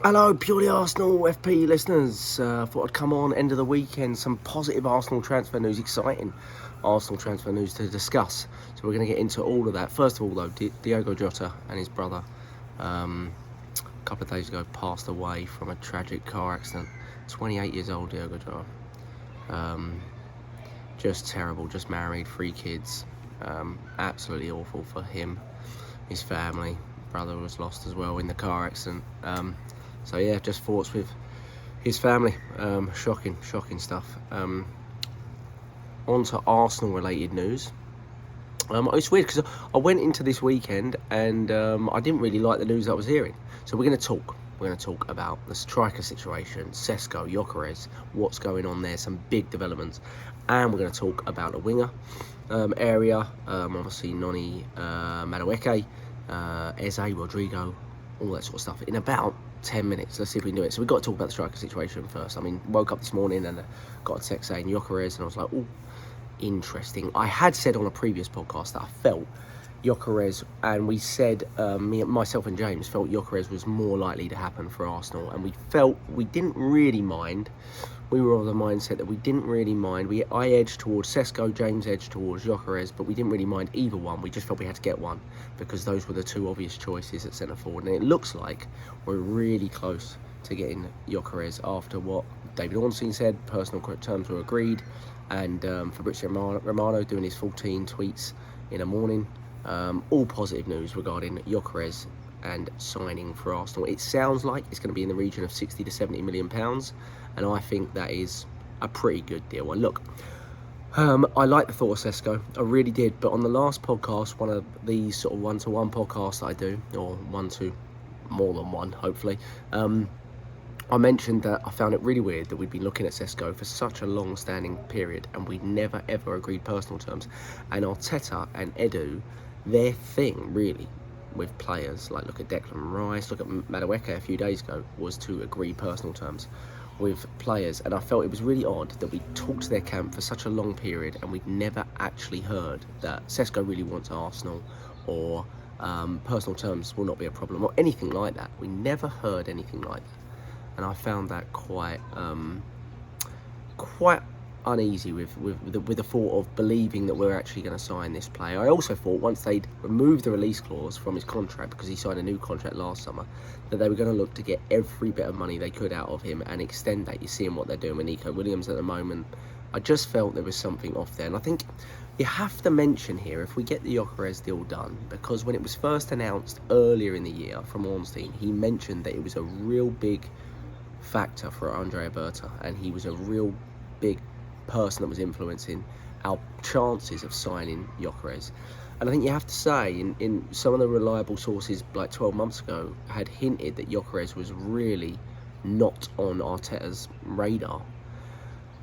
Hello, purely Arsenal FP listeners. Thought I'd come on end of the weekend. Some positive Arsenal transfer news, exciting Arsenal transfer news to discuss. So we're going to get into all of that. First of all, though, Diogo Jota and his brother, a couple of days ago, passed away from a tragic car accident. 28 years old, Diogo Jota. Just terrible. Just married, 3 kids. Absolutely awful for him, his family. Brother was lost as well in the car accident. So yeah, just thoughts with his family. Shocking stuff. On to Arsenal related news. It's weird because I went into this weekend and I didn't really like the news I was hearing. So we're going to talk. We're going to talk about the striker situation, Sesko, Gyokeres, what's going on there, some big developments, and we're going to talk about the winger area. Obviously, Noni, Madueke, Eze, Rodrigo, all that sort of stuff in about 10 minutes. Let's see if we can do it. So we've got to talk about the striker situation first. I mean, woke up this morning and got a text saying Gyokeres, and I was like, oh, interesting. I had said on a previous podcast that I felt Gyokeres, and we said, myself and James felt Gyokeres was more likely to happen for Arsenal, and we didn't really mind. We were of the mindset that we didn't really mind. I edged towards Sesko, James edged towards Gyokeres, but we didn't really mind either one. We just felt we had to get one because those were the two obvious choices at centre forward, and it looks like we're really close to getting Gyokeres after what David Ornstein said. Personal terms were agreed, and Fabrizio Romano doing his 14 tweets in the morning. All positive news regarding Gyokeres and signing for Arsenal. It sounds like it's going to be in the region of 60 to 70 million pounds, and I think that is a pretty good deal. And look, I like the thought of Sesko, I really did, but on the last podcast, one of these sort of one-to-one podcasts that I do, or more than one, hopefully, I mentioned that I found it really weird that we'd been looking at Sesko for such a long-standing period and we'd never ever agreed personal terms. And Arteta and Edu, their thing really with players, like look at Declan Rice, look at Madueke a few days ago, was to agree personal terms with players. And I felt it was really odd that we talked to their camp for such a long period and we'd never actually heard that Sesko really wants Arsenal, or personal terms will not be a problem, or anything like that. We never heard anything like that. And I found that quite uneasy with the thought of believing that we're actually going to sign this player. I also thought once they'd removed the release clause from his contract, because he signed a new contract last summer, that they were going to look to get every bit of money they could out of him and extend that. You're seeing what they're doing with Nico Williams at the moment. I just felt there was something off there. And I think you have to mention here, if we get the Gyokeres deal done, because when it was first announced earlier in the year from Ornstein, he mentioned that it was a real big factor for Andrea Berta, and he was a real big person that was influencing our chances of signing Gyokeres. And I think you have to say, in some of the reliable sources like 12 months ago had hinted that Gyokeres was really not on Arteta's radar.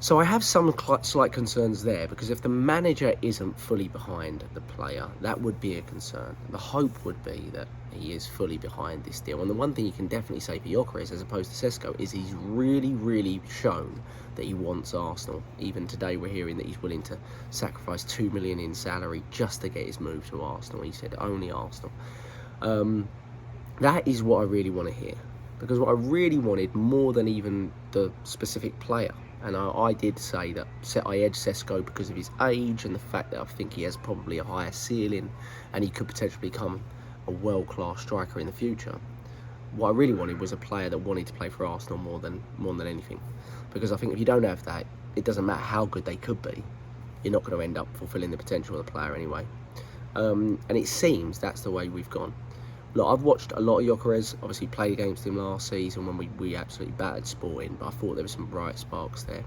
So I have some slight concerns there, because if the manager isn't fully behind the player, that would be a concern. The hope would be that he is fully behind this deal. And the one thing you can definitely say for Gyokeres, as opposed to Sesko, is he's really shown that he wants Arsenal. Even today we're hearing that he's willing to sacrifice 2 million in salary just to get his move to Arsenal. He said only Arsenal. That is what I really want to hear, because what I really wanted, more than even the specific player, and I did say that I edged Sesko because of his age and the fact that I think he has probably a higher ceiling and he could potentially become a world-class striker in the future. What I really wanted was a player that wanted to play for Arsenal more than anything, because I think if you don't have that, it doesn't matter how good they could be, you're not going to end up fulfilling the potential of the player anyway. And it seems that's the way we've gone. Look, I've watched a lot of Gyokeres, obviously played against him last season when we absolutely battered Sporting, but I thought there were some bright sparks there.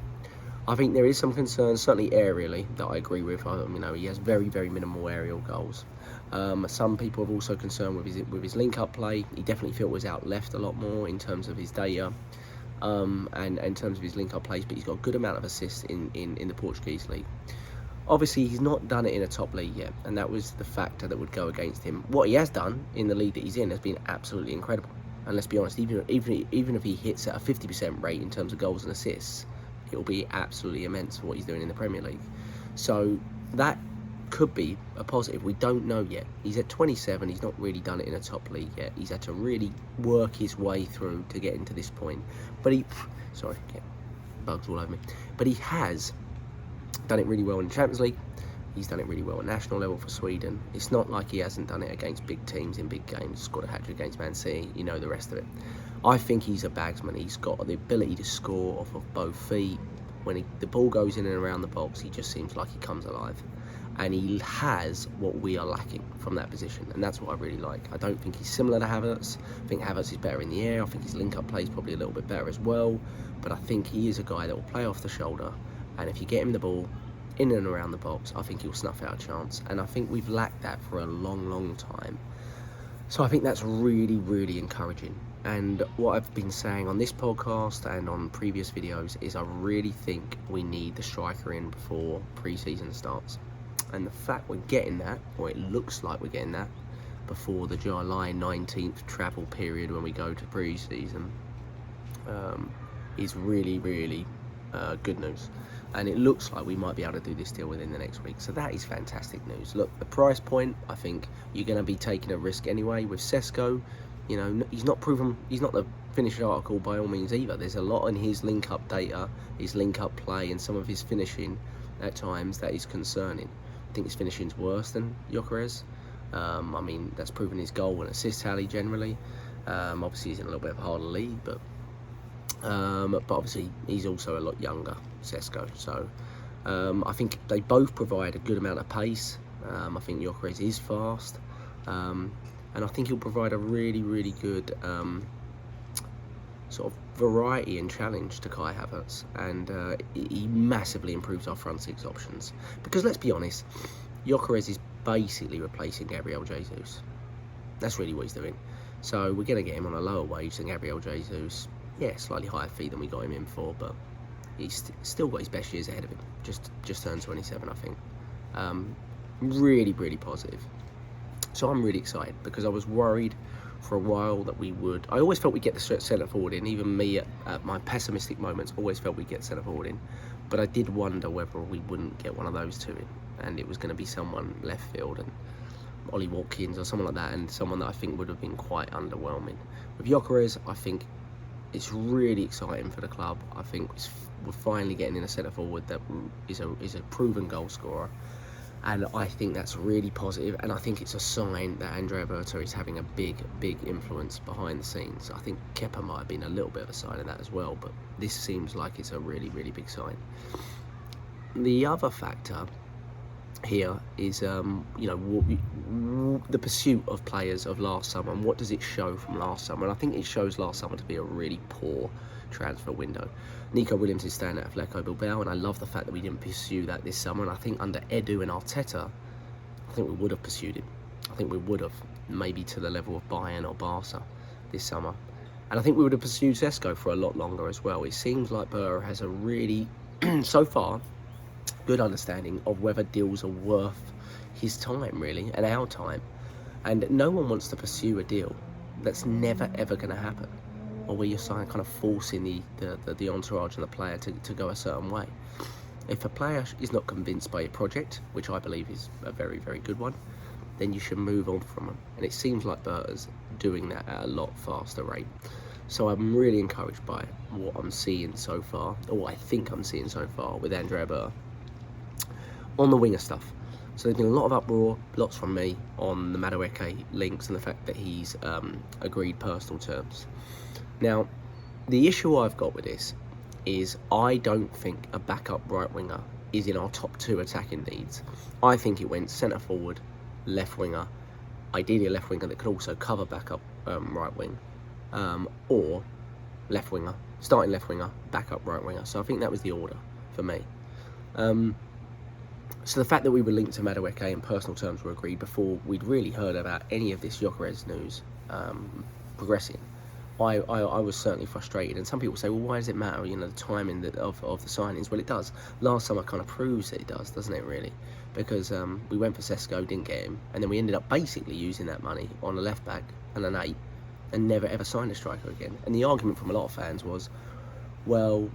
I think there is some concern, certainly aerially, that I agree with. He has very minimal aerial goals. Some people have also concerned with his link-up play. He definitely feels was out left a lot more in terms of his data, and in terms of his link-up plays, but he's got a good amount of assists in the Portuguese league. Obviously, he's not done it in a top league yet, and that was the factor that would go against him. What he has done in the league that he's in has been absolutely incredible. And let's be honest, even if he hits at a 50% rate in terms of goals and assists, it will be absolutely immense for what he's doing in the Premier League. So that could be a positive. We don't know yet. He's at 27. He's not really done it in a top league yet. He's had to really work his way through to get into this point. But sorry, get bugs all over me. But he has done it really well in the Champions League. He's done it really well at national level for Sweden. It's not like he hasn't done it against big teams in big games. Scored a hat-trick against Man City. You know the rest of it. I think he's a bagsman. He's got the ability to score off of both feet. When the ball goes in and around the box, he just seems like he comes alive. And he has what we are lacking from that position, and that's what I really like. I don't think he's similar to Havertz. I think Havertz is better in the air. I think his link-up play is probably a little bit better as well, but I think he is a guy that will play off the shoulder, and if you get him the ball in and around the box, I think he'll snuff out a chance, and I think we've lacked that for a long time. So I think that's really, really encouraging. And what I've been saying on this podcast and on previous videos is I really think we need the striker in before pre-season starts. And the fact we're getting that, or it looks like we're getting that, before the July 19th travel period when we go to pre-season, is really, really good news. And it looks like we might be able to do this deal within the next week. So that is fantastic news. Look, the price point, I think you're going to be taking a risk anyway with Sesko. You know, he's not the finished article by all means either. There's a lot in his link-up data, his link-up play, and some of his finishing at times that is concerning. I think his finishing's worse than Gyokeres. I mean, that's proven his goal and assist tally generally. Obviously, he's in a little bit of a harder league, but obviously he's also a lot younger, Sesko. So I think they both provide a good amount of pace. I think Gyokeres is fast, and I think he'll provide a really, really good sort of variety and challenge to Kai Havertz, and he massively improves our front six options. Because let's be honest, Gyokeres is basically replacing Gabriel Jesus. That's really what he's doing. So we're going to get him on a lower wage than Gabriel Jesus. Yeah, slightly higher fee than we got him in for, but he's still got his best years ahead of him. Just turned 27, I think. Really, really positive. So I'm really excited because I was worried for a while that we would. I always felt we'd get the centre forward in. Even me at my pessimistic moments always felt we'd get centre forward in. But I did wonder whether we wouldn't get one of those two in, and it was going to be someone left field and Ollie Watkins or someone like that, and someone that I think would have been quite underwhelming. With Gyokeres, I think it's really exciting for the club. I think we're finally getting in a centre forward that is a proven goal scorer. And I think that's really positive, and I think it's a sign that Andrea Berta is having a big influence behind the scenes. I think Kepa might have been a little bit of a sign of that as well, but this seems like it's a really, really big sign. The other factor here is, you know, the pursuit of players of last summer, and what does it show from last summer? And I think it shows last summer to be a really poor transfer window. Nico Williams is staying at Atletico Bilbao, and I love the fact that we didn't pursue that this summer. And I think under Edu and Arteta, I think we would have pursued him. I think we would have, maybe to the level of Bayern or Barca this summer. And I think we would have pursued Sesko for a lot longer as well. It seems like Burr has a really, so far, good understanding of whether deals are worth his time, really, and our time. And no one wants to pursue a deal that's never, ever going to happen, or where you're kind of forcing the entourage and the player to go a certain way. If a player is not convinced by a project, which I believe is a very, very good one, then you should move on from them. And it seems like Berta's doing that at a lot faster rate. So I'm really encouraged by what I'm seeing so far, or what I think I'm seeing so far with Andrea Berta on the winger stuff. So there's been a lot of uproar, lots from me, on the Madueke links and the fact that he's agreed personal terms. Now, the issue I've got with this is I don't think a backup right winger is in our top two attacking needs. I think it went centre forward, left winger, ideally a left winger that could also cover backup right wing, or left winger, starting left winger, backup right winger. So I think that was the order for me. So the fact that we were linked to Madueke and personal terms were agreed before we'd really heard about any of this Gyokeres news progressing, I was certainly frustrated. And some people say, well, why does it matter, you know, the timing of the signings? Well, it does. Last summer kind of proves that it does, doesn't it, really? Because we went for Sesko, didn't get him, and then we ended up basically using that money on a left back and an 8, and never ever signed a striker again. And the argument from a lot of fans was, well,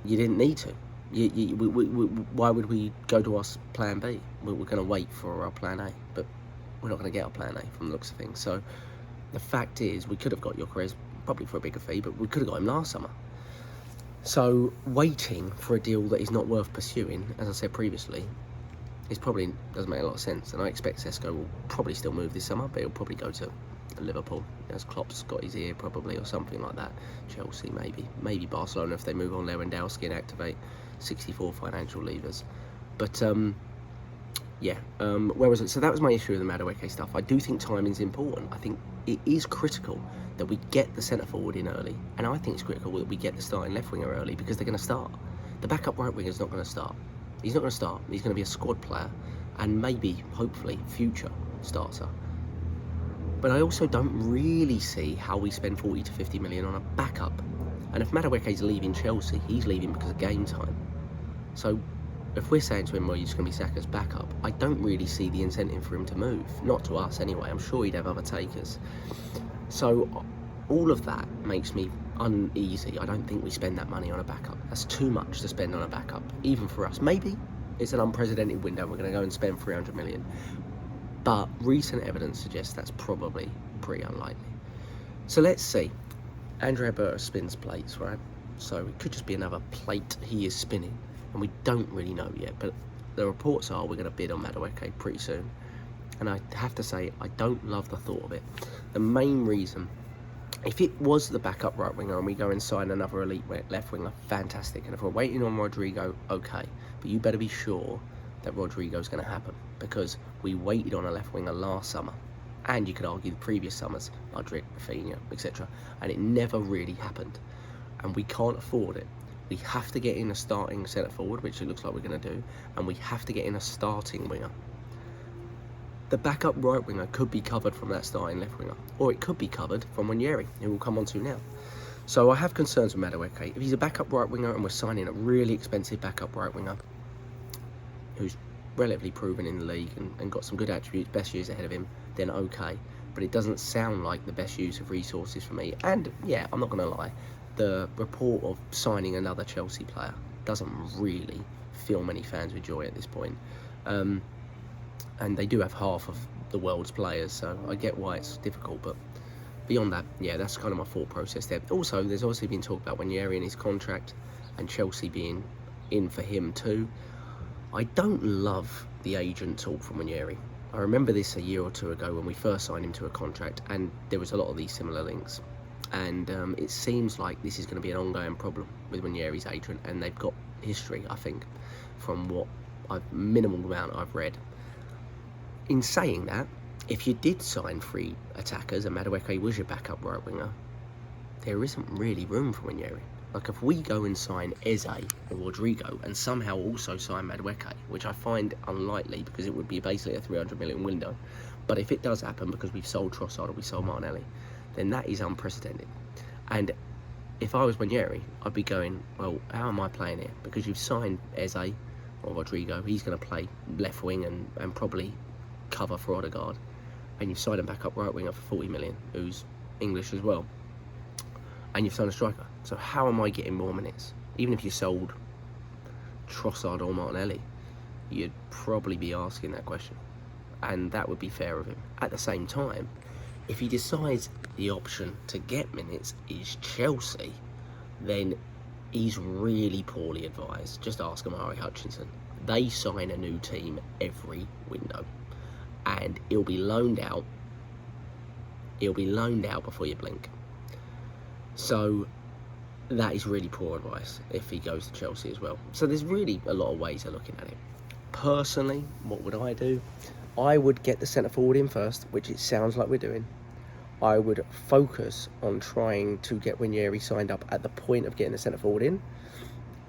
you didn't need to. Why would we go to our plan B? We're going to wait for our plan A, but we're not going to get our plan A from the looks of things. So the fact is, we could have got Gyokeres probably for a bigger fee, but we could have got him last summer. So waiting for a deal that is not worth pursuing, as I said previously, is probably doesn't make a lot of sense. And I expect Sesko will probably still move this summer, but he'll probably go to Liverpool, as Klopp's got his ear probably, or something like that. Chelsea maybe Barcelona if they move on Lewandowski and activate 64 financial levers. But where was it? So that was my issue with the Madueke stuff. I do think timing's important. I think it is critical that we get the centre forward in early, and I think it's critical that we get the starting left winger early, because they're going to start. The backup right winger's not going to start. He's not going to start. He's going to be a squad player, and maybe, hopefully, future starter. But I also don't really see how we spend 40 to 50 million on a backup. And if Madueke's leaving Chelsea, he's leaving because of game time. So if we're saying to him, well, you're just going to be Saka's backup, I don't really see the incentive for him to move. Not to us anyway. I'm sure he'd have other takers. So all of that makes me uneasy. I don't think we spend that money on a backup. That's too much to spend on a backup, even for us. Maybe it's an unprecedented window. We're going to go and spend 300 million. But recent evidence suggests that's probably pretty unlikely. So let's see. Andrea Berta spins plates, right? So it could just be another plate he is spinning, and we don't really know yet. But the reports are we're going to bid on Madueke pretty soon. And I have to say, I don't love the thought of it. The main reason, if it was the backup right winger and we go and sign another elite left winger, fantastic. And if we're waiting on Rodrigo, okay. But you better be sure that Rodrigo's going to happen, because we waited on a left winger last summer, and you could argue the previous summers, Modric, Rafinha, etc., and it never really happened, and we can't afford it. We have to get in a starting centre forward, which it looks like we're going to do, and we have to get in a starting winger. The backup right winger could be covered from that starting left winger, or it could be covered from Ranieri, who we'll come on to now. So I have concerns with Madueke. If he's a backup right winger and we're signing a really expensive backup right winger, who's relatively proven in the league and got some good attributes, best years ahead of him, then okay. But it doesn't sound like the best use of resources for me. And yeah, I'm not going to lie, the report of signing another Chelsea player doesn't really fill many fans with joy at this point. And they do have half of the world's players, so I get why it's difficult. But beyond that, yeah, that's kind of my thought process there. Also, there's obviously been talk about Ranieri and his contract, and Chelsea being in for him too. I don't love the agent talk from Ranieri. I remember this a year or two ago when we first signed him to a contract, and there was a lot of these similar links. And it seems like this is going to be an ongoing problem with Ranieri's agent, and they've got history, I think, from what minimal amount I've read. In saying that, if you did sign 3 attackers and Madueke was your backup right winger, there isn't really room for Ranieri. Like, if we go and sign Eze or Rodrigo and somehow also sign Madueke, which I find unlikely because it would be basically a 300 million window, but if it does happen because we've sold Trossard or we sold Martinelli, then that is unprecedented. And if I was Ranieri, I'd be going, well, how am I playing here? Because you've signed Eze or Rodrigo, he's going to play left wing and probably cover for Odegaard, and you've signed a backup right winger for 40 million, who's English as well, and you've signed a striker. So how am I getting more minutes? Even if you sold Trossard or Martinelli, you'd probably be asking that question, and that would be fair of him. At the same time, if he decides the option to get minutes is Chelsea, then he's really poorly advised. Just ask Amari Hutchinson. They sign a new team every window, and he'll be loaned out. He'll be loaned out before you blink. So that is really poor advice if he goes to Chelsea as well. So there's really a lot of ways of looking at it. Personally, what would I do? I would get the centre forward in first, which it sounds like we're doing. I would focus on trying to get Ranieri signed up at the point of getting the centre forward in.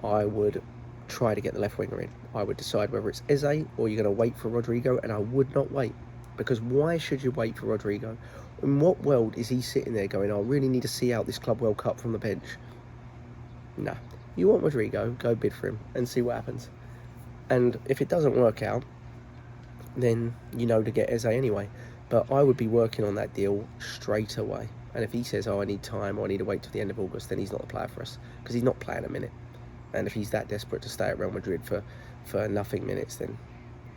I would try to get the left winger in. I would decide whether it's Eze or you're going to wait for Rodrigo, and I would not wait. Because why should you wait for Rodrigo? In what world is he sitting there going, I really need to see out this Club World Cup from the bench? Nah. You want Rodrigo, go bid for him and see what happens. And if it doesn't work out, then you know to get Eze anyway. But I would be working on that deal straight away. And if he says, oh, I need time, or I need to wait till the end of August, then he's not the player for us. Because he's not playing a minute. And if he's that desperate to stay at Real Madrid for nothing minutes, then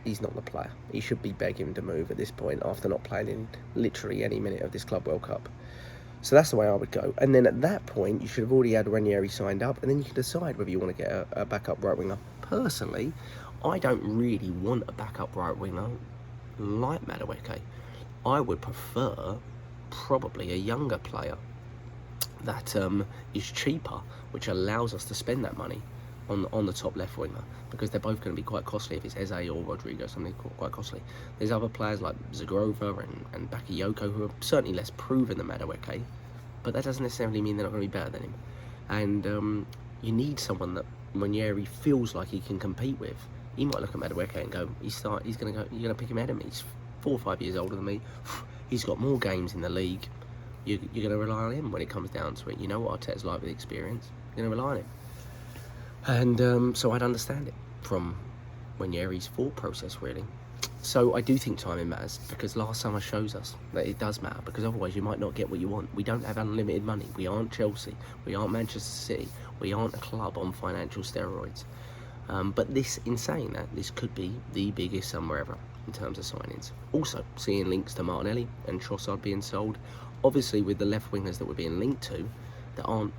he's not the player. He should be begging to move at this point after not playing in literally any minute of this Club World Cup. So that's the way I would go. And then at that point, you should have already had Ranieri signed up, and then you can decide whether you want to get a backup right winger. Personally, I don't really want a backup right winger like Madueke. I would prefer probably a younger player that is cheaper, which allows us to spend that money on the top left winger, because they're both going to be quite costly. If it's Eze or Rodrigo, something quite costly. There's other players like Zagrova and Bakayoko who are certainly less proven than Madueke, but that doesn't necessarily mean they're not going to be better than him. And you need someone that Ranieri feels like he can compete with. He might look at Madueke and go, you're going to pick him ahead of me. He's 4 or 5 years older than me. He's got more games in the league. You're going to rely on him when it comes down to it. You know what Arteta's like with experience. You're going to rely on him. And so I'd understand it from Ranieri's thought process, really. So I do think timing matters, because last summer shows us that it does matter, because otherwise you might not get what you want. We don't have unlimited money. We aren't Chelsea. We aren't Manchester City. We aren't a club on financial steroids. But in saying that, this could be the biggest summer ever in terms of signings. Also, seeing links to Martinelli and Trossard being sold. Obviously, with the left wingers that we're being linked to, that aren't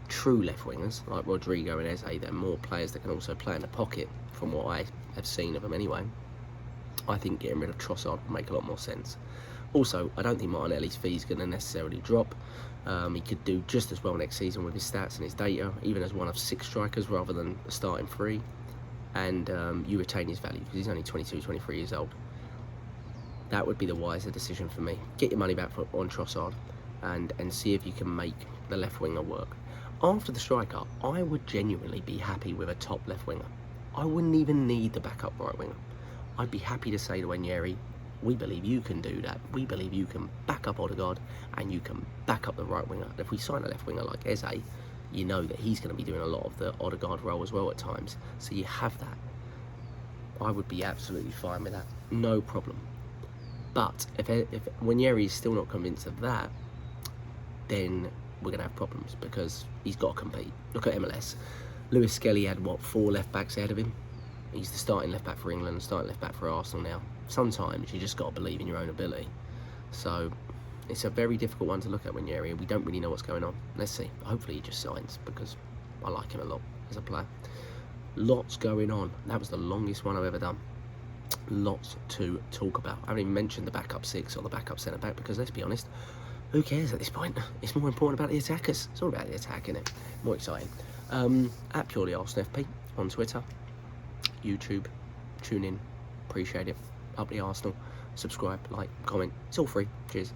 true left wingers, like Rodrigo and Eze, they're more players that can also play in the pocket, from what I have seen of them anyway. I think getting rid of Trossard would make a lot more sense. Also, I don't think Martinelli's fee is going to necessarily drop. He could do just as well next season with his stats and his data, even as one of 6 strikers rather than a starting 3. And you retain his value, because he's only 22, 23 years old. That would be the wiser decision for me. Get your money back on Trossard and see if you can make the left winger work. After the striker, I would genuinely be happy with a top left winger. I wouldn't even need the backup right winger. I'd be happy to say to Ranieri, we believe you can do that. We believe you can back up Odegaard and you can back up the right winger. And if we sign a left winger like Eze, you know that he's going to be doing a lot of the Odegaard role as well at times. So you have that. I would be absolutely fine with that. No problem. But if Ranieri is still not convinced of that, then we're going to have problems, because he's got to compete. Look at MLS. Lewis Skelly had, 4 left-backs ahead of him? He's the starting left-back for England, starting left-back for Arsenal now. Sometimes you just got to believe in your own ability. So it's a very difficult one to look at Ranieri. We don't really know what's going on. Let's see. Hopefully he just signs, because I like him a lot as a player. Lots going on. That was the longest one I've ever done. Lots to talk about. I haven't even mentioned the backup 6 or the backup centre-back, because let's be honest, who cares at this point? It's more important about the attackers. It's all about the attack, isn't it? More exciting. At Purely Arsenal FP on Twitter, YouTube, tune in, appreciate it. Up the Arsenal, subscribe, like, comment. It's all free. Cheers.